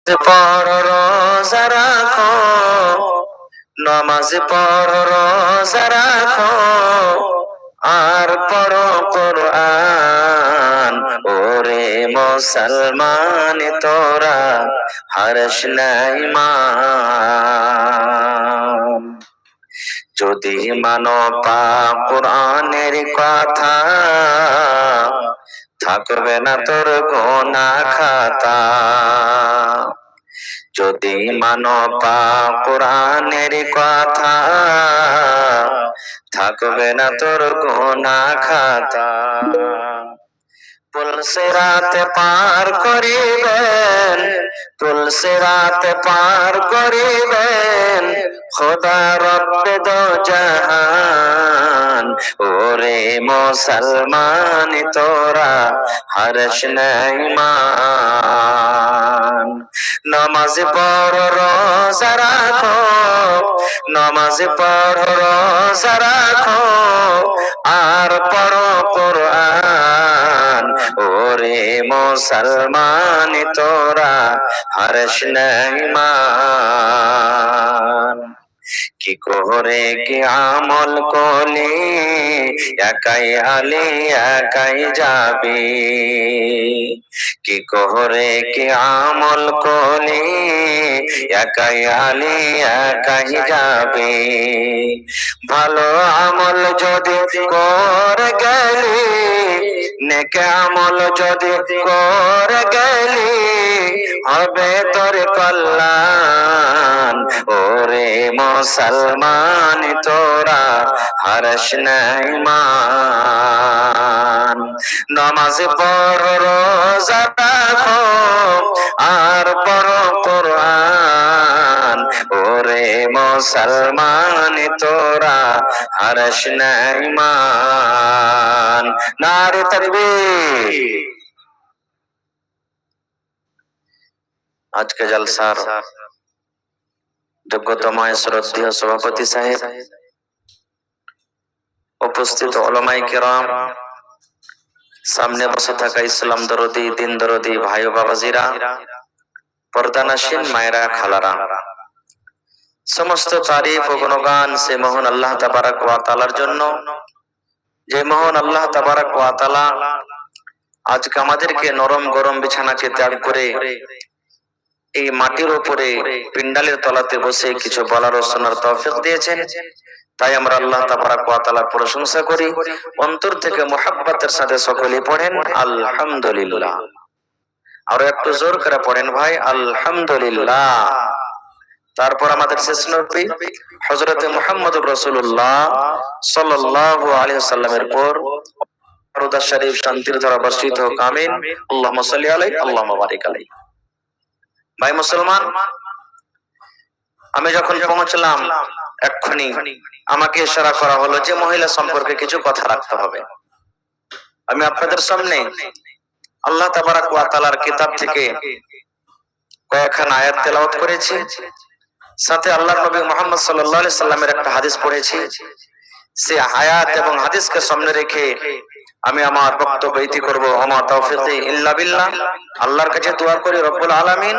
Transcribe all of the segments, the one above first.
পড়ো রোজা রাখো, নামাজ পড়ো রোজা রাখো, আর পড়ো কোরআন। ওরে মুসলমান তোরা হারস নাই মান। যদি মানো পাক কোরআনের কথা, থাকবে না তোর গোনাহ খাতা। যদি মানো পাক কোরআনের কথা, থাকবে না তোর গোনাহ খাতা। পুলসিরাতে পার করিবেন, পুলসিরাতে পার করিবেন খোদা রব্বে দো জাহান। ওরে মুসলমান তোরা হর্ষ নাই মান। নামাজ পড়ো রোজা রাখো, নামাজ পড়ো রোজা রাখো, আর পড়ো কোরআন। ওরে মুসলমান তোরা হর্ষ নাই মান। কি করে কি আমল করলে একাই আলে একাই যাবে, কি করে কি আমল করলে একাই আলে একাই যাবে। ভালো আমল যদি করে গেলি, নেক আমল যদি করে গেলি, হবে তোর কল্যাণ। ওরে মুসলমান তোরা হর্ষ নাই মান। নামাজ পড়ো রোজা রাখো, আর পড়ো কোরআন। ওরে মুসলমান তোরা হর্ষ নাই মান। নারে তাকবীর। আজকে জলসার যোগ্যতমায় শ্রদ্ধেয় সভাপতি সাহেব, উপস্থিত ওলামায়ে কেরাম, সামনে বসে থাকা ইসলাম দরদি দিন দরদি ভাই ও বাবাজিরা, পর্দানাসীন মায়েরা খালারা, সমস্ত তারিফ ও গুণগান সে মহান আল্লাহ তাবারক ওয়া তাআলার জন্য, যে মহান আল্লাহ তাবারক ওয়া তাআলা আজকে আমাদেরকে নরম গরম বিছানাকে ত্যাগ করে এই মাটির উপরে পিন্ডালের তলাতে বসে কিছু বলার ও শোনার তৌফিক দিয়েছেন। তাই আমরা আল্লাহ তাবারক ওয়া তাআলার প্রশংসা করি, অন্তর থেকে মুহাব্বতের সাথে সকলে পড়েন আলহামদুলিল্লাহ। আর একটু জোর করে পড়েন ভাই আলহামদুলিল্লাহ। তারপর আমাদের শেষ নবী হযরত মুহাম্মদুর রাসূলুল্লাহ সাল্লাল্লাহু আলাইহি ওয়াসাল্লামের পর দরুদ শরীফ শান্তির ধারা বর্ষিত হোক, আমিন। আল্লাহুম্মা সাল্লি আলাইহি আল্লাহুম্মা বারিক আলাইহি। ভাই মুসলমান, আমি যখন পৌঁছলাম এক্ষুনি আমাকে ইশারা করা হলো যে মহিলা সম্পর্কে কিছু কথা রাখতে হবে। আমি আপনাদের সামনে আল্লাহ তাবারক ওয়া তাআলার কিতাব থেকে কয়েকখানা আয়াত তেলাওয়াত করেছি, সাথে আল্লাহর নবী মুহাম্মদ সাল্লাল্লাহু আলাইহি সাল্লামের একটা হাদিস পড়েছি। সেই আয়াত এবং হাদিসকে সামনে রেখে আমি আমার বক্তব্য ইতি করব। আমা তাওফীকি ইল্লা বিল্লাহ। আল্লাহর কাছে দোয়া করি রব্বুল আলামিন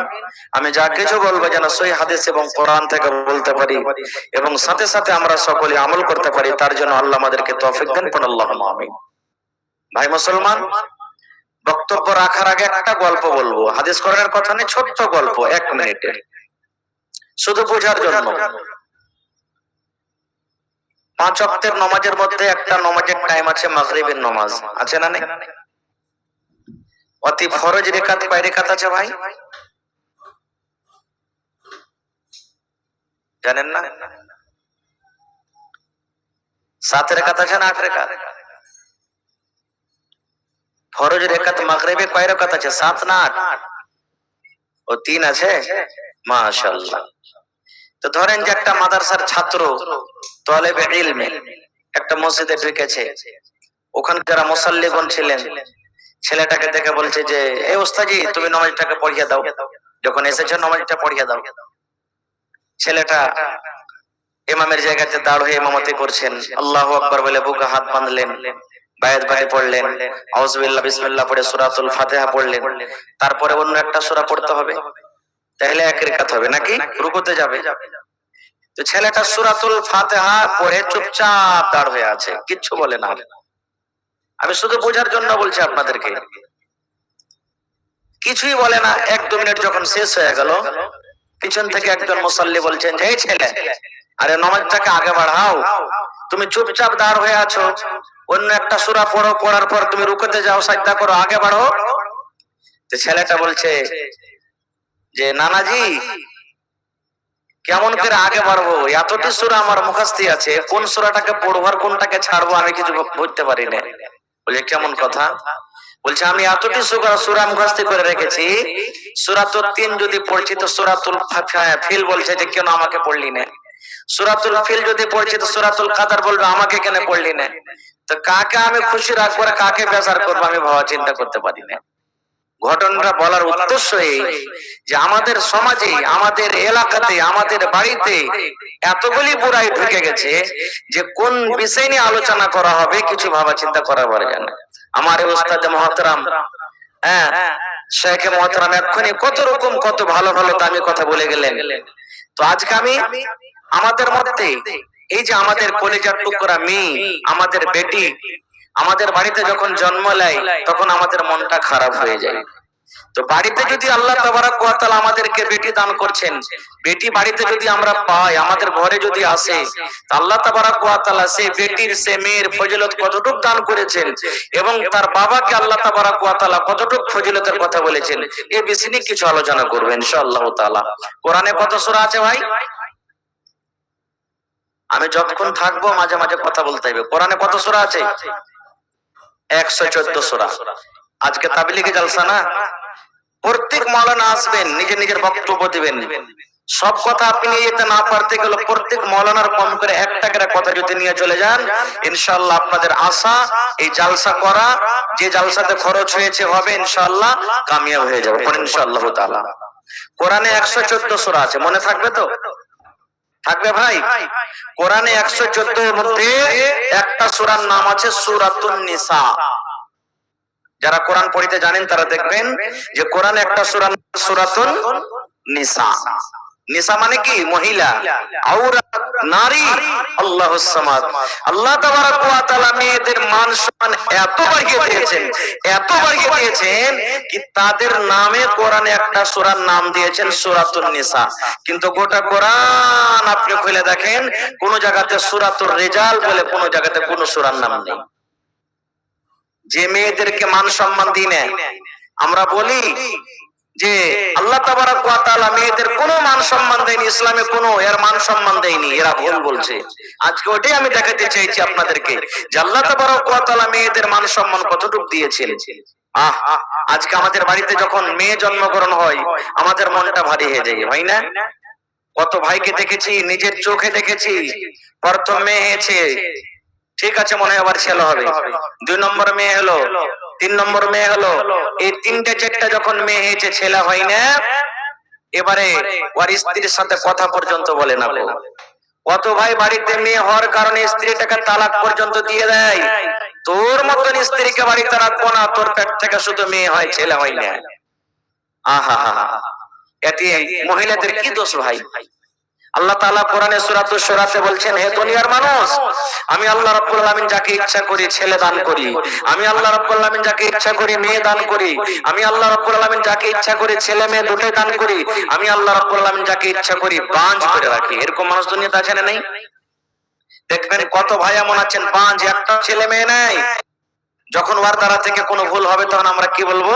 আমি যা কিছু বলবো যেন সহিহ হাদিস এবং কোরআন থেকে বলতে পারি এবং সাথে সাথে আমরা সকলে আমল করতে পারি, তার জন্য আল্লাহ আমাদেরকে তৌফিক দেন। কোন আল্লাহুম্মা আমিন। ভাই মুসলমান, বক্তব্য রাখার আগে একটা গল্প বলবো। হাদিস কোরআনের কথা নেই, ছোট্ট গল্প 1 মিনিটের, শুধু বোঝার জন্য। 5 ওয়াক্তের নামাজের মধ্যে একটা নামাজের টাইম আছে মাগরিবের নামাজ, আছে না নেই? অতি ফরজ রেকাত কয় রেকাত আছে ভাই জানেন না? 7 রেকাত আছে না 8 রেকাত? ফরজ রেকাত মাগরিবে কয় রেকাত আছে? 7 না 8? ও 3 আছে, মাশাআল্লাহ। তো ধরেন যে একটা মাদ্রাসার ছাত্র তালেবে ইলমে একটা মসজিদে ঢুকেছে, ওখানে যারা মুসাল্লিগণ ছিলেন ছেলেটাকে দেখে বলছে যে এই ওস্তাজি তুমি নামাজটাকে পড়িয়ে দাও, যখন এসেছো নামাজটা পড়িয়ে দাও। ছেলেটা ইমামের জায়গাতে দাঁড় হয়ে ইমামতি করছেন, আল্লাহু আকবার বলে বুকে হাত বাঁধলেন, বায়াত বাড়ি পড়লেন, আউযুবিল্লাহ বিসমিল্লাহ পড়ে সূরাতুল ফাতিহা পড়লেন, তারপরে অন্য একটা সূরা পড়তে হবে, তাহলে এক রাকাত হবে নাকি, রুকুতে যাবে। তো ছেলেটা সূরাতুল ফাতিহা পড়ে চুপচাপ দাঁড় হয়ে আছে, কিচ্ছু বলে না। আমি শুধু বোঝার জন্য বলছি আপনাদেরকে, কিছুই বলে না। 1-2 মিনিট যখন শেষ হয়ে গেল, পিছন থেকে একজন মুসাল্লি বলছেন যে এই ছেলে, আরে নামাজটাকে আগে বাড়াও, তুমি চুপচাপ দাঁড় হয়ে আছো, অন্য একটা সূরা পড়ো, পড়ার পর তুমি রুকুতে যাও, সাজদা করো, আগে বাড়ো। তো ছেলেটা বলছে যে নানাজি, কেমন করে আগে বাড়বো, এতটি সূরা আমার মুখস্থি আছে, কোন সূরাটাকে পড়বো আর কোনটাকে ছাড়বো আমি কিছু বুঝতে পারি না। বলে কেমন কথা? বলছে আমি এতটি সূরা মুখস্থি করে রেখেছি, সূরাতুল 3 যদি পড়ছি তো সূরাতুল ফিল বলছে যে কেন আমাকে পড়লি না, সূরাতুল ফিল যদি পড়ছি তো সূরাতুল কাদার বলবে আমাকে কেন পড়লি না। তো কাকে আমি খুশি রাখবো আর কাকে বেজার করবো আমি ভাবা চিন্তা করতে পারি না। ঘটনাটা বলার উদ্দেশ্য এই যে আমাদের সমাজে, আমাদের এলাকাতে, আমাদের বাড়িতে এতগুলি বুড়াই ঢুকে গেছে যে কোন বিষয় নিয়ে আলোচনা করা হবে কিছু ভাবা চিন্তা করা পারে না। আমার উস্তাদ মুহতারাম, হ্যাঁ শেখ মুহতারাম এক্ষুনি কত রকম কত ভালো ভালো দামি কথা বলে গেলেন। তো আজকে আমি আমাদের মধ্যে এই যে আমাদের কলিজার টুকরা মেয়ে, আমাদের বেটি আমাদের বাড়িতে যখন জন্ম নেয় তখন আমাদের মনটা খারাপ হয়ে যায়। তো বাড়িতে যদি আল্লাহ তাবারাক ওয়া তাআলা আমাদেরকে বেটি দান করছেন, বেটি বাড়িতে যদি আমরা পাই, আমাদের ঘরে যদি আসে, আল্লাহ তাবারাক ওয়া তাআলা সেই বেটির সেই মেয়ের ফজিলত কতটুকু দান করেছেন এবং তার বাবাকে আল্লাহ তাবারাক ওয়া তাআলা কতটুকু ফজিলতের কথা বলেছেন, এই বিষয় নিয়ে কিছু আলোচনা করব ইনশাআল্লাহ তাআলা। কোরআনে কত সূরা আছে ভাই? আমি যতক্ষণ থাকবো মাঝে মাঝে কথা বলতে হবে। কোরআনে কত সূরা আছে? 114 সূরা। আজকে তাবলীগি জলসা না, প্রত্যেক মাওলানা আসবেন, নিজের নিজের বক্তব্য দিবেন। সব কথা আপনি নিয়ে যেতে না পারতে গেলে প্রত্যেক মাওলানার কম করে একটা করে কথা যদি নিয়ে চলে যান, ইনশাআল্লাহ আপনাদের আশা এই জালসা করা, যে জালসাতে খরচ হয়েছে হবে ইনশাআল্লাহ কামিয়াব হয়ে যাবে ইনশাআল্লাহ তাআলা। কোরআনে 114 সূরা আছে, মনে থাকবে তো? থাকবে ভাই? কোরআনে 114 এর মধ্যে একটা সূরার নাম আছে সূরাতুন নিসা। যারা কোরআন পড়িতে জানেন তারা দেখবেন যে কোরআনে একটা সূরা সূরাতুন নিসা। নিসা মানে কি? মহিলা, আওরাত, নারী। আল্লাহুস সামাদ। আল্লাহ তাবারাক ওয়া তাআলা মেয়েদের মান সম্মান এত বাড়িয়ে দিয়েছেন, এত বাড়িয়ে দিয়েছেন কি তাদের নামে কোরআনে একটা সূরার নাম দিয়েছেন সূরাতুন নিসা। কিন্তু গোটা কোরআন আপনি খুলে দেখেন কোন জায়গাতে সূরাতুর রিজাল বলে কোন জায়গাতে কোন সূরার নাম নেই। যে মেয়েদেরকে মান সম্মান দিই না, আমরা বলি যে আল্লাহ তাবারাক ওয়া তাআলা মেয়েদের কোনো মান সম্মান দেয়নি, ইসলামে কোনো এর মান সম্মান দেয়নি, এরা ভুল বলছে। আজকে ওটাই আমি দেখাতে চাইছি আপনাদেরকে যে আল্লাহ তাবারাক ওয়া তাআলা মেয়েদের মান সম্মান কতটুকু দিয়েছেন। আজকে আমাদের বাড়িতে যখন মেয়ে জন্মগ্রহণ হয় আমাদের মনটা ভারী হয়ে যায়, হয় না? কত ভাইকে দেখেছি, নিজের চোখে দেখেছি, প্রথম মেয়ে হয়েছে, ঠিক আছে মনে হয় আবার ছেলে হবে, 2 নম্বর মেয়ে হলো, 3 নম্বর মেয়ে হলো, এই 3-4টা যখন মেয়ে হয়েছে ছেলে হয় না, এবারে ওর স্ত্রীর সাথে কথা পর্যন্ত বলে না। কত ভাই বাড়িতে মেয়ে হওয়ার কারণে স্ত্রীটাকে তালাক পর্যন্ত দিয়ে দেয়। তোর মতন স্ত্রীকে বাড়িতে রাখবো না, তোর পেট থেকে শুধু মেয়ে হয়, ছেলে হয় না। আহা হা হা, এতে মহিলাদের কি দোষ ভাই? আল্লাহ তাআলা কোরআনে সূরাতুশ শুরাতে বলছেন, হে দুনিয়ার মানুষ, আমি আল্লাহ রাব্বুল আলামিন যাকে ইচ্ছা করি ছেলে দান করি, আমি আল্লাহ রাব্বুল আলামিন যাকে ইচ্ছা করি মেয়ে দান করি, আমি আল্লাহ রাব্বুল আলামিন যাকে ইচ্ছা করি ছেলে মেয়ে দুটোই দান করি, আমি আল্লাহ রাব্বুল আলামিন যাকে ইচ্ছা করি বাঁঝ করে রাখি। এরকম মানুষ দুনিয়াতে আছে না নেই? দেখবেন কত ভাই এমন আছেন বাঁঝ, একটা ছেলে মেয়ে নাই। যখন ওর দ্বারা থেকে কোনো ভুল হবে তখন আমরা কি বলবো?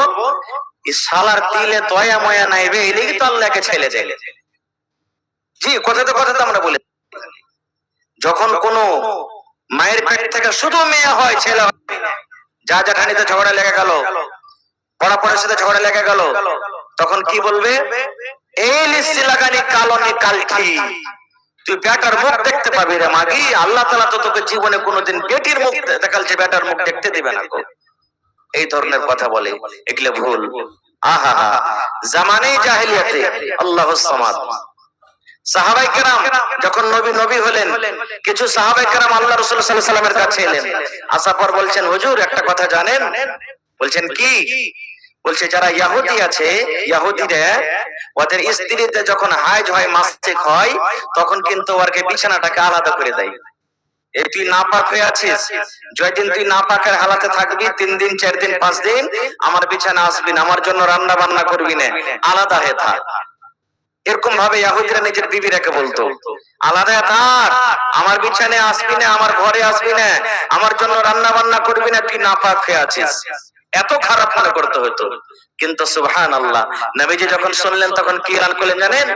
এই শালার দিলে দয়া ময়া নাই বে, এই লাগি তো আল্লাহকে ছেলে দেয়। জি, কথাতে কথাতে আমরা বলি, যখন কোন মায়ের পেট থেকে শুধু মেয়ে হয় ছেলে হয় না, যা ঠানিতে ঝগড়া লেগে গেল, পড়াপড়ার সাথে ঝগড়া লেগে গেল, তখন কি বলবে? এই লিসি লাগানি কালনি কালকি, তুই বেটার মুখ দেখতে পাবি রে মাগি। আল্লাহ তাআলা তো তোকে জীবনে কোনোদিন বেটির মুখ দেখালছে, বেটার মুখ দেখতে দিবে না গো। এই ধরনের কথা বলে, এগুলো ভুল। আহা হা, জামানে জাহেলিয়াতে আল্লাহুস সামাদ। সাহাবায়ে কেরাম যখন নবী হলেন, কিছু সাহাবায়ে কেরাম আল্লাহ রাসূল সাল্লাল্লাহু আলাইহি ওয়াসাল্লামের কাছে এলেন, আসার পর বলছেন, হুজুর একটা কথা জানেন? বলছেন কি? বলছে যারা ইহুদি আছে, ইহুদিরা ওদের স্ত্রীতে যখন হাইজ হয়, মাসিক হয়, তখন কিন্তু ওরকে বিছানাটাকে আলাদা করে দেয়। এই তুই নাপাক হয়ে আছিস, যতদিন তুই নাপাকের হালাতে থাকবি, 3 দিন 4 দিন 5 দিন আমার বিছানা আসবি না, আমার জন্য রান্না বান্না করবি না, আলাদা হয়ে থাক। এরকম ভাবে ইহুদিরা নিজের বিবিরাকে বলতো, আলাদা থাক, আমার বিছানায় আসবি না, আমার ঘরে আসবি না, আমার জন্য রান্না বান্না করবি না, তুই নাপাক হয়ে আছিস। এত খারাপ মনে করতে হতো। কিন্তু সুবহানাল্লাহ, নবীজি যখন শুনলেন তখন কি এলান করলেন জানেন?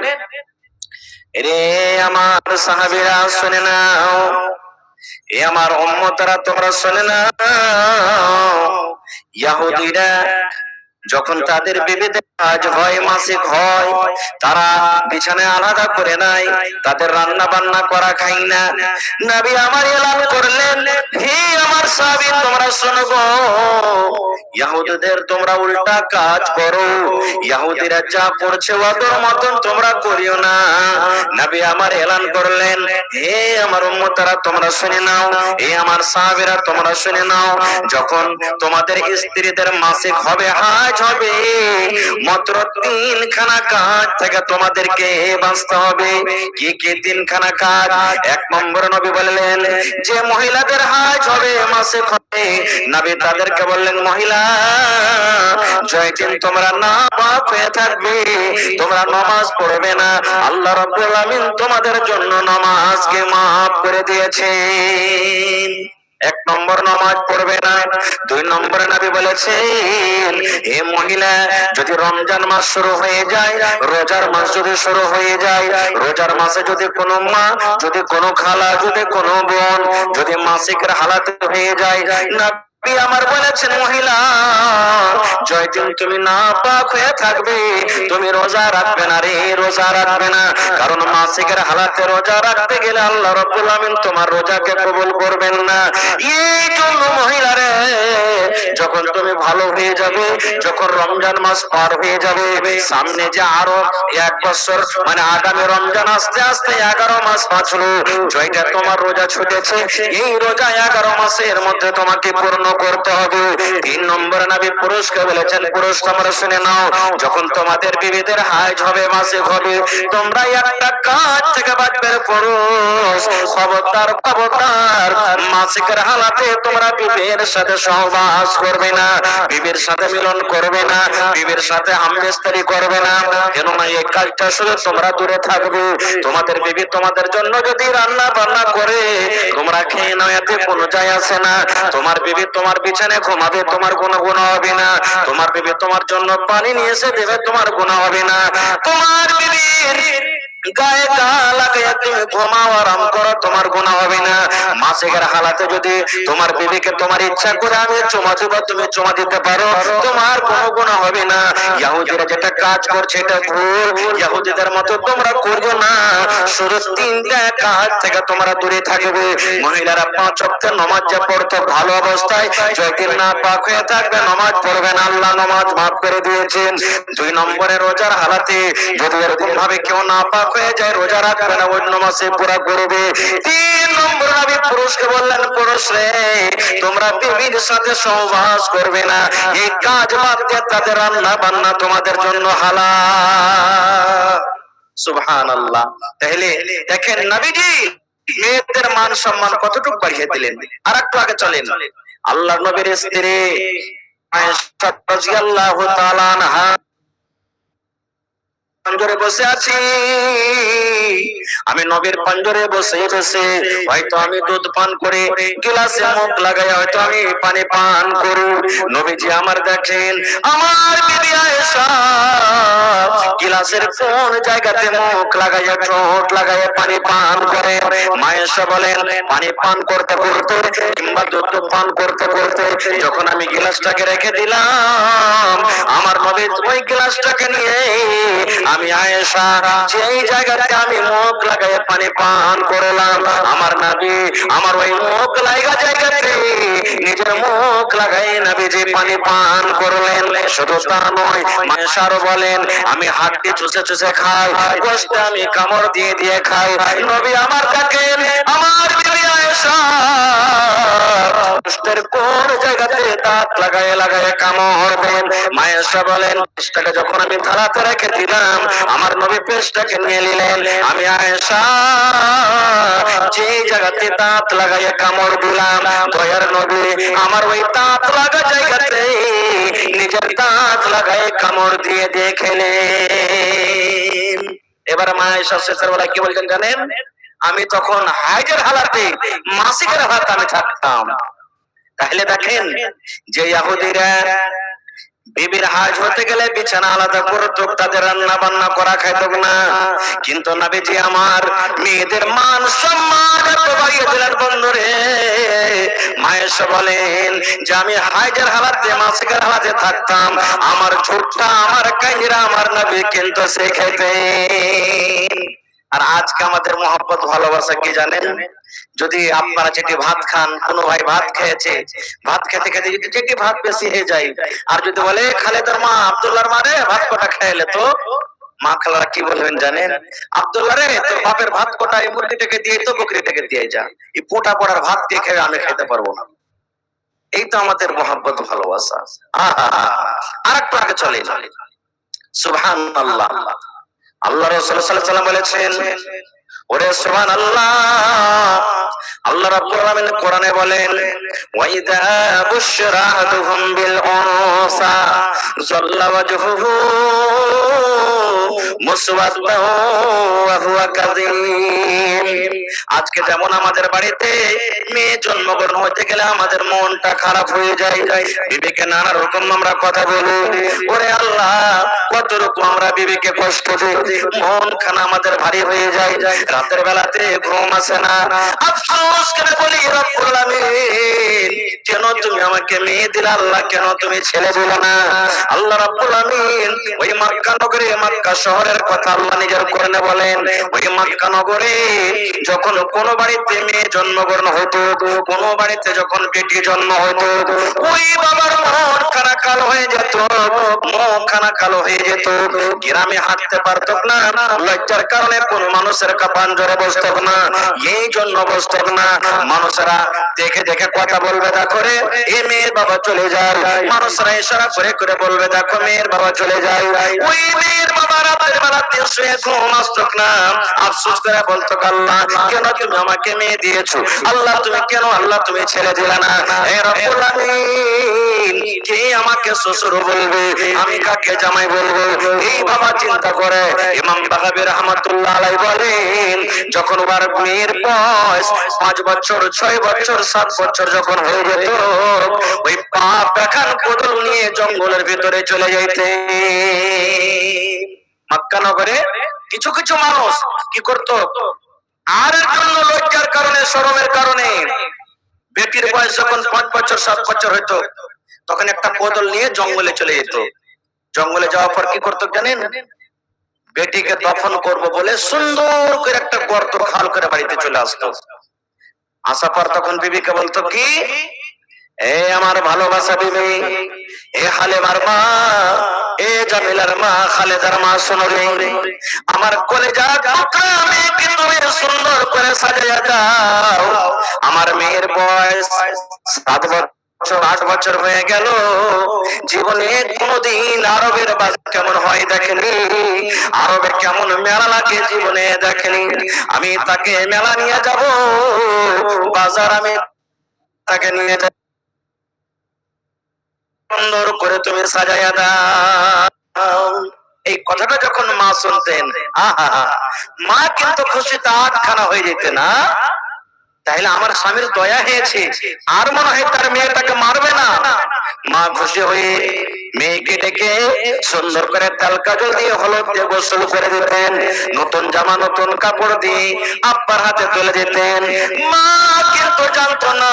রে আমার সাহাবীরা শুনে নাও, এ আমার উম্মতরা তোমরা শুনে নাও, ইহুদিরা যখন তাদের বিবিদের কাজ হয়, মাসিক হয়, তারা বিছানায় আলাদা করে নাই, তাদের রান্না বান্না করা খাই না। নবী আমার এলান করলেন, হে আমার সাহাবী তোমরা শোনো গো, ইহুদিদের তোমরা উল্টা কাজ করো, ইহুদিরা যা করছে ওদের মতন তোমরা করিও না। নবী আমার এলান করলেন, হে আমার উম্মতরা তোমরা শুনে নাও, হে আমার সাহাবীরা তোমরা শুনে নাও, যখন তোমাদের স্ত্রীদের মাসিক হবে, হাজ হবে, মাত্র 3 খানা কাজ থেকে তোমাদেরকে বাঁচতে হবে। কি কি 3 খানা কাজ? 1 নম্বর নবী বললেন, যে মহিলাদের হাজ হবে, মাসিক হবে, নবী তাদেরকে বললেন, মহিলা যতদিন তোমরা নাপাক হয়ে থাকবে, তোমরা নামাজ পড়বে না, আল্লাহ রাব্বুল আমিন তোমাদের জন্য নামাজকে maaf করে দিয়েছেন। 1 নম্বর নামাজ পড়বে না। 2 নম্বরে নবী বলেছেন, হে মহিলা যদি রমজান মাস শুরু হয়ে যায়, রোজার মাস যদি শুরু হয়ে যায়, রোজার মাসে যদি কোনো মা, যদি কোনো খালা, যদি কোনো বোন যদি মাসিকের হালাত হয়ে যায়, নবী আমার বলেছেন, মহিলা যতদিন তুমি নাপাক হয়ে থাকবে, তুমি রোজা রাখবে না রে, রোজা রাখবে না। কারণ মাসিকের হালাতে রোজা রাখতে গেলে আল্লাহ রাব্বুল আমিন তোমার রোজাকে কবুল করবেন না। এই জন্য মহিলারে যখন তুমি ভালো হয়ে যাবে, যখন রমজান মাস পার হয়ে যাবে, সামনে যে আরো 1 বছর মানে আগামী রমজান আসতে আসতে 11 মাস বাঁচলো, জয়টা তোমার রোজা ছুটেছে, এই রোজা 11 মাসের মধ্যে তোমাকে পূর্ণ করতে হবে। 3 নম্বরে নবী পুরুষকে বলেছেন, পুরুষ তোমরা শুনে নাও, যখন তোমাদের বিবিদের হাইজ হবে, মাসিক হবে, তোমরা একটা কাজ থেকে বাঁচবে। পুরুষ খবরদার, খবরদার, মাসিকের হালাতে তোমরা বিবির সাথে সহবাস করবে না, বিবির সাথে মিলন করবে না, বিবির সাথে হামবেস্তারি করবে না। কেননা এই কাজটা শুধু তোমরা দূরে থাকবে। তোমাদের বিবি তোমাদের জন্য যদি রান্না বান্না করে তোমরা খেয়ে নাও, এতে কোনো যায় আসে না। তোমার বিবি তোমার বিছানায় ঘুমাবে, তোমার কোনো গুনাহ হবে না। তোমার বিবি তোমার জন্য পানি নিয়ে এসে দেবে, তোমার গুনাহ হবে না। তোমার বিবির গায়ে গা লাগিয়ে তুমি ঘুমাও, আরাম করো, তোমার গুনাহ হবে না। মাসিকের হালাতে যদি তোমার বিবিকে তোমার ইচ্ছা করে আমি চুমা দেব, তুমি চুমা দিতে পারো, তোমার কোনো গুনাহ হবে না। ইহুদিরা যেটা কাজ করছে এটা ভুল, ইহুদিদের মতো তোমরা করবে না। শুধু 3টা কাজ থেকে তোমরা দূরে থাকবে। মহিলারা 5 ওয়াক্ত নামাজ যা পড়তো ভালো অবস্থায়, যতদিন না পাক হয়ে থাকবে নামাজ পড়বে না, আল্লাহ নামাজ maaf করে দিয়েছেন। 2 নম্বরে রোজার হালাতে যদি এরকম ভাবে কেউ না পাক হয়ে যায়, রোজা রাখবে না, অন্য মাসে পুরা করবে। 3 নম্বর নবী পুরুষকে বললেন, পুরুষ রে তোমরা বিবির সাথে সহবাস করবে না, এই কাজ বাদ দিয়ে তাদের রান্না বান্না তোমাদের জন্য হালাল। সুবহানাল্লাহ। তাহলে দেখেন নবীজি মেয়েদের মান সম্মান কতটুকু বাড়িয়ে দিলেন। আর একটু আগে চলেন, আল্লাহর নবীর স্ত্রী আয়েশা রাদিয়াল্লাহু তাআলা আনহা পাঞ্জরে বসে আছি, আমি নবীর পাঞ্জরে বসে বসে হয়তো আমি দুধ পান করে গ্লাসে মুখ লাগাই, হয়তো আমি পানি পান করি। নবীজি আমার দেখেন আমার বিবি আয়েশা গ্লাসের কোন জায়গাতে মুখ লাগাইয়া, ঠোঁট লাগাইয়া পানি পান করে। মায়েশা বলেন, পানি পান করতে করতে কিংবা দুধ পান করতে করতে যখন আমি গ্লাসটাকে রেখে দিলাম, আমার নবী ওই গ্লাসটাকে নিয়ে আমি আয়েশা যেই জায়গাতে আমি মুখ লাগায় পানি পান করলাম। আমার নবী আমার ওই মুখ লাগা জায়গাতে নিজের মুখ লাগাই নবীজি পানি পান করলেন। শুধু তা নয়, মায়েশারও বলেন আমি হাড্ডি চুষে চুষে খাই, গোশত আমি কামড় দিয়ে দিয়ে খাই। নবী আমার দেখেন আমার বিবি আয়েশা গোশতের কোন জায়গাতে দাঁত লাগায় লাগায় কামড় দেন। মায়েশা বলেন পেশটাকে যখন আমি থালাতে রেখে দিলাম, আমার নবী পেশটাকে নিয়ে নিলেন। আমি আয়েশা যে জায়গাতে দাঁত লাগাইয়া কামড় দিলাম, দয়ার নবী আমার ওই দাঁত লাগা জায়গাতে নিজের দাঁত লাগায় কামড় দিয়ে দেখলেন। এবার মা আয়েশা শেষের বেলায় কি বলছেন জানেন? আমি তখন হাইজের হালাতে মাসিকের হালাতে আমি থাকতাম। তাহলে দেখেন যে ইহুদিরা বিবির হাজ হতে গেলে বিছানা আলাদা করতো, তাদের রান্না বান্না করা খাইতো না। কিন্তু নবীজি আমার মেয়েদের মান সম্মান এত বাড়িয়ে দিলেন বন্ধুরে। মায়েশা বলেন যে আমি হাইজের হালাতে মাসিকের হালাতে থাকতাম, আমার ঝুটটা আমার কাহিরা আমার নবী কিন্তু শিখাইতেন। আর আজকে আমাদের মহব্বত ভালোবাসা কি জানেন? যদি আপনারা যেটি ভাত খান, কোন ভাই ভাত খেয়েছে, ভাত খেতে খেতে যদি যেটি ভাত বেশি হয়ে যায়, আর যদি বলে খালেদার মা আব্দুল্লাহর মা রে ভাত কটা খাইলে, তো মা খালারা কি বলবেন জানেন? আব্দুল্লাহ রে তোর বাপের ভাত কটা এই মুরগিটাকে দিয়ে তো বকরিটাকে দিয়ে যা, এই পোটা পড়ার ভাত দিয়ে খেয়ে আমি খেতে পারবো না। এই তো আমাদের মহব্বত ভালোবাসা। আর একটু আগে চলে সুবহানাল্লাহ। আল্লাহ রাসূল সাল্লাল্লাহু আলাইহি ওয়াসাল্লাম বলেছেন, ওরে সুবহানাল্লাহ, আল্লাহ রাব্বুল আলামিন কোরআনে বলেন ওয়া ইযা বুশরা আহাদুহুম বিল উনসা যাল্লা ওয়াজহুহু মুসওয়াদ্দান ওয়া হুয়া কাযীম। আজকে যেমন আমাদের বাড়িতে মেয়ে জন্মগ্রহণ হতে গেলে আমাদের মনটা খারাপ হয়ে যায়, বিবিকে নানা রকম আমরা কথা বলি। ওরে আল্লাহ, কত রকম আমরা বিবিকে কষ্ট দিই, মন খানা আমাদের ভারী হয়ে যায়, রাতের বেলাতে ঘুম আসে না। আফসোস করে বলি রব্বুল আলামিন, কেন তুমি আমাকে মেয়ে দিলে আল্লাহ, কেন তুমি ছেলে দিলে না? আল্লাহ রাব্বুল আলামিন ওই মক্কা নগরে, মক্কা শহরের কথা আল্লাহ নিজের কোরআনে বলেন, ওই মক্কা নগরে যখন কোন বাড়িতে মেয়ে জন্মগ্রহণ হতো, কোন বাড়িতে যখন বেটি জন্ম হতো, ওই বাবার মন খানা কালো হয়ে যেত, মুখ খানা কালো হয়ে যেত, গ্রামে হাঁটতে পারত না, লজ্জার কারণে কোন মানুষের পাঞ্জরে বসত না, এই জন্য বসত না। মানুষেরা দেখে দেখে কথা বলবে, দেখো রে এ মেয়ের বাবা চলে যায়, মানুষরা ইশারা করে করে বলবে দেখো মেয়ের বাবা চলে যায়। ওই মেয়ের বাবা রাতের বেলাতে শুয়ে ঘুম আসতো না, আফসোস করে বলতো আল্লাহ, কেন তুমি আমাকে মেয়ে দিয়েছো? আল্লাহ তুমি কেন, আল্লাহ তুমি ছেড়ে দিলে না? হে রব্বুল আলামিন, কে আমাকে শ্বশুর বলবে, আমি কাকে জামাই বলবো? এই বাবা চিন্তা করে ইমাম বাগাবী রাহমাতুল্লাহ আলাইহি বলেন, যখন ওর মেয়ের বয়স 5 বছর, 6 বছর, 7 বছর যখন হয়ে যেত, ওই পাপ দেখান কোদল নিয়ে জঙ্গলের ভিতরে চলে যাইতে। মক্কা নগরে কিছু কিছু মানুষ কি করতো, আর জন্য লজ্জার কারণে, শরমের কারণে, বেটির বয়স যখন 5 বছর 7 বছর হইতো, তখন একটা কোদল নিয়ে জঙ্গলে চলে যেত। জঙ্গলে যাওয়ার পর কি করতো জানেন? বেটিকে দফন করব বলে সুন্দর করে একটা গর্ত খাল করে বাড়িতে চলে আসতো। আসার পর তখন বিবিকে বলতো কি, এ আমার ভালোবাসা বিবি, এ হালেমার মা, এ জামিলার মা, খালেদার মা, শোনো রে, আমার কলেজা টুকরা মেয়েকে তুমি সুন্দর করে সাজিয়ে দাও। আমার মেয়ের বয়স 7 বছর, 8 বছর হয়ে গেল, জীবনে কোনদিন আরবের বাজার কেমন হয় দেখেনি, আরবে কেমন মেলা লাগে জীবনে দেখেনি। আমি তাকে মেলা নিয়ে যাব, বাজার আমি তাকে নিয়ে যাব, সুন্দর করে তুমি সাজাইয়া দাও। এই কথাটা যখন মা শুনতেন, আহা, মা কিন্তু খুশিতে আটখানা হয়ে যেত না। তাহলে আমার স্বামীর দয়া হয়েছে, আর মনে হয় তার মেয়েটাকে মারবে না। মা খুশি হয়ে মেয়েকে ডেকে সুন্দর করে তেল কাজল দিয়ে হলুদ দিয়ে গোসল করে দিতেন, নতুন জামা নতুন কাপড় দিয়ে আব্বার হাতে তুলে দিতেন। মা কিন্তু জানতো না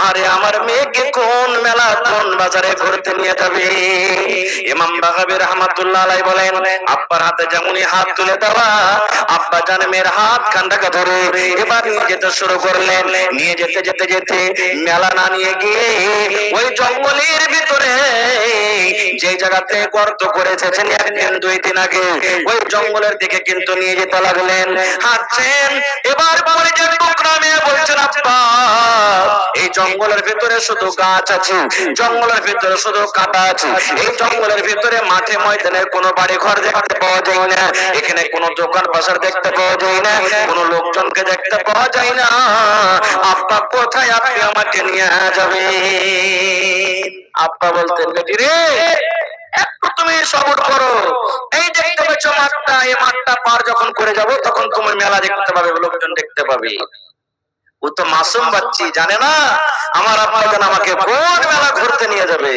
আরে আমার মেয়েকে কোন মেলা কোন বাজারে ঘুরতে নিয়ে যাবে। ইমাম বাগাবী রাহমাতুল্লাহ আলাইহি বলেন, আব্বার হাতে যেমনই হাত তুলে দেওয়া, আব্বা জান মেয়ের হাত কান্ডাকে ধরে এবার নিয়ে যেতে শুরু করলেন। নিয়ে যেতে যেতে যেতে মেলা না নিয়ে গিয়ে ওই জঙ্গলের ভিতরে যে জায়গাতে গর্ত করেছে একদিন দুই দিন আগে, ওই জঙ্গলের দিকে কিন্তু নিয়ে যেতে লাগলেন। হাঁটছেন, এবার পরে যে টুকরা মেয়ে বলছেন, আব্বা এই জঙ্গলের ভিতরে শুধু গাছ আছে, জঙ্গলের ভিতরে শুধু কাঁটা আছে, এই জঙ্গলের ভিতরে মাঠে ময়দানের কোনো বাড়ি ঘর দেখতে পাওয়া যায় না, এখানে কোনো দোকান বাজার দেখতে পাওয়া যায় না, কোনো লোকজনকে দেখতে পাওয়া যায় না। আব্বা কোথায় আপনি আমাকে নিয়ে যাবে? আব্বা বলতেন, বেটি রে একটু তুমি সবর করো, এই দেখতে পাচ্ছ মাঠটা, এই মাঠটা পার যখন করে যাব তখন তুমি মেলা দেখতে পাবে, লোকজন দেখতে পাবে। ও তো মাসুম বাচ্চি, জানে না আমার আব্বা জান আমাকে কোন মেলা ঘুরতে নিয়ে যাবে।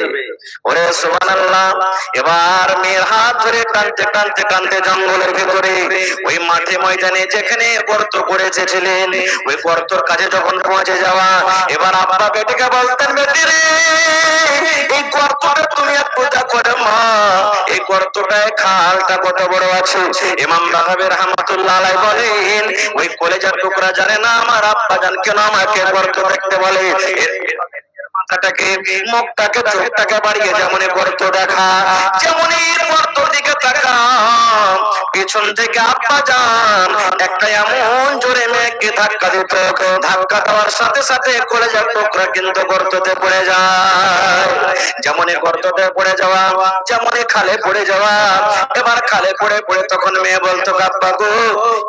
ওরে সুবহানাল্লাহ। এবার মেয়ের হাত ধরে টানতে টানতে টানতে জঙ্গলের ভিতরে ওই মাঠে ময়দানে যেখানে গর্ত করেছে ছিলেন, ওই গর্তর কাছে যখন পৌঁছে যাওয়া, এবার আব্বা বেটিকে বলতেন, বেটি রে এই গর্তটা তুমি একটু দেখো রে মা, এই গর্তটায় খালটা কত বড় আছে। ইমাম বাগাবী রাহমাতুল্লাহ আলাইহি বলেন, ওই কলেজার টুকরা জানে না আমার আব্বা জান কেন আমাকে গর্ত দেখতে বলে। মাথাটাকে মুখটাকে চোখটাকে বাড়িয়ে যেমন গর্ত দেখা, যেমন গর্তর দিকে তাকা, পিছন থেকে আব্বা জান একটা এমন জোরে মেয়েকে ধাক্কা দিত, ধাক্কা দেওয়ার সাথে সাথে কলেজার টুকরা কিন্তু গর্ততে পড়ে যায়। যেমন গর্ততে পড়ে যাওয়া, যেমন খালে পড়ে যাওয়া। এবার খালে পড়ে পড়ে তখন মেয়ে বলতো, আব্বা গো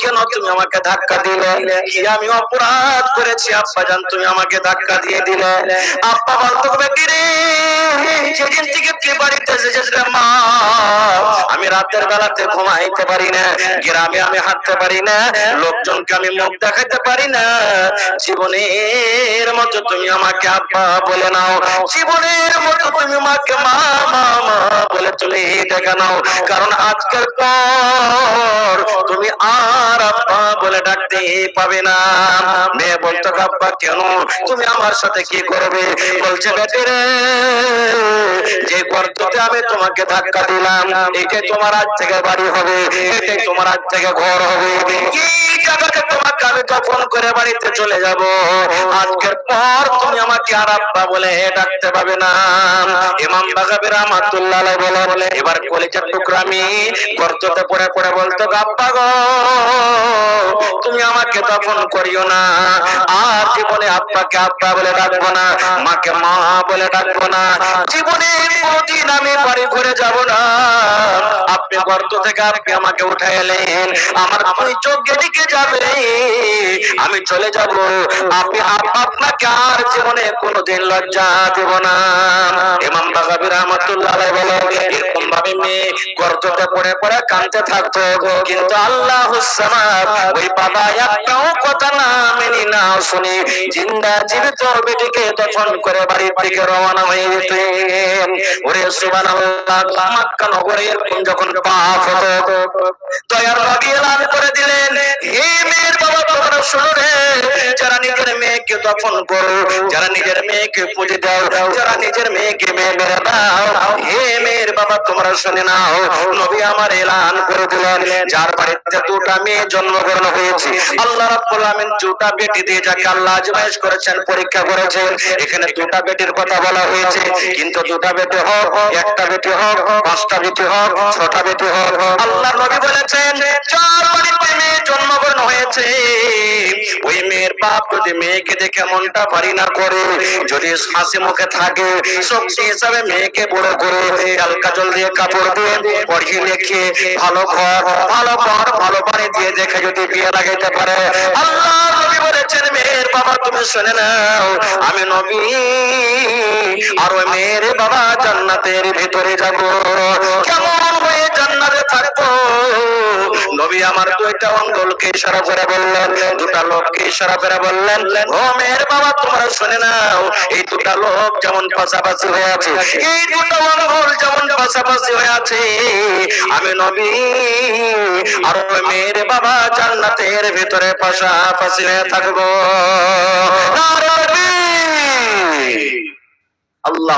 কেন তুমি আমাকে ধাক্কা দিলে? আমি অপরাধ করেছি আব্বা জান, তুমি আমাকে ধাক্কা দিয়ে দিলে। আব্বা বলতো, বেটি রে সেদিন থেকে তুই বাড়িতে এসেছিস রে মা, আমি রাতের বেলাতে ঘুমাইতে পারি না, গ্রামে আমি হাঁটতে পারি না, লোকজনকে আমি মুখ দেখাতে পারি না, জীবনের মতো তুমি আমাকে আব্বা বলে নাও, জীবনের মতো তুমি আমাকে মা মা মা বলে তুমি ডেকে নাও, কারণ আজকের পর তুমি আর আব্বা বলে ডাকতে পাবে না। মেয়ে বলতো, আব্বা কেন, তুমি আমার সাথে কি করবে? বলছে, বেটি রে যে গর্ততে আমি তোমাকে ধাক্কা দিলাম, এটাই তোমার আজ থেকে বাড়ি হবে, এটাই তোমার আজ থেকে ঘর হবে, এই জায়গাতে তোমাকে আমি দফন করে বাড়িতে চলে যাব, আজকের পর তুমি আমাকে আর আব্বা বলে ডাকতে পাবে না। ইমাম বাগাবী রাহমাতুল্লাহ আলাইহি বলে, এবার কলিজার টুকরা আমি গর্ততে পড়ে পড়ে বলতো, আব্বা গো তুমি আমাকে দফন করিও না, আর জীবনে আব্বাকে আব্বা বলে ডাকবো না, মাকে মা বলে ডাকবো না, জীবনে কোনদিন আমি বাড়ি ঘুরে যাব না। আপনি গর্ত থেকে আপনি আমাকে উঠে এলেন, আমার দুই চোখ যেদিকে যাবে আমি চলে যাব, আপনি আপনাকে আর জীবনে কোনদিন লজ্জা দেব না। ইমাম বাগাবী রাহমাতুল্লাহ আলাইহি বলে, এরকম ভাবে মেয়ে গর্ততে পড়ে পড়ে কাঁদতে থাকতো, কিন্তু আল্লাহুস সামাদ ওই বাবা একটাও কথা না মেনে না শুনে জিন্দা জীবিত বেটিকে দফন করে বাড়ির দিকে রওনা হয়ে যেতেন। ওরে সুবহানাল্লাহ। মক্কা নগরে এরকম যখন পাপ হতো, দয়ার নবী এলান করে দিলেন, হে মেয়ের বাবা তোমরা শুনো রে, যারা নিজের মেয়েকে দফন করো, যারা নিজের মেয়েকে পুজো দাও, যারা নিজের মেয়েকে মেরে দাও, হে মেয়ের বাবা তোমরা শুনে নাও, নবী আমার এলান করে দিলেন, যার বাড়িতে দুটা মেয়ে জন্মগ্রহণ হয়েছে, আল্লাহ রাব্বুল আমিন দুটা বেটি দিয়ে যাকে আল্লাহ আজমাইশ করেছেন, পরীক্ষা করেছেন, এখানে দুটা বেটির কথা বলা হয়েছে, কিন্তু দুটা বেটি হোক, একটা বেটি হোক, পাঁচটা বেটি হোক, ছটা বেটি হোক, আল্লাহ নবী বলেছেন যার বাড়িতে মেয়ে জন্মগ্রহণ হয়েছে, ওই মেয়ের বাপ যদি মেয়েকে দেখে মনটা ভারী না করে, যদি হাসি মুখে থাকে, শক্তি হিসাবে মেয়েকে বড় করে লাল কাজল দিয়ে কাপড় দিয়ে পড়িয়ে লিখে ভালো ঘর ভালো ঘর ভালো বাড়ি দিয়ে দেখে যদি বিয়ে লাগাইতে পারে, আল্লাহ নবী বলেছেন মেয়ের বাবা তুমি শুনে নাও, আমি নবী আর ওই মেয়ের বাবা জান্নাতের ভিতরে যাব। কেমন হয়ে জান্নাতে থাকবো? নবী আমার দুইটা আঙ্গুলকে ইশারা করে বললেন, দুটা লোককে ইশারা করে বললেন, ও মেয়ের বাবা তোমরা শুনে নাও, এই দুটা লোক যেমন পাশাপাশি হয়ে আছে, এই দুটো আঙ্গুল যেমন পাশাপাশি হয়ে আছে, আমি নবী আর ওই মেয়ের বাবা জান্নাতের ভিতরে পাশাপাশি হয়ে থাকবো। নারে তাকবীর। আল্লাহ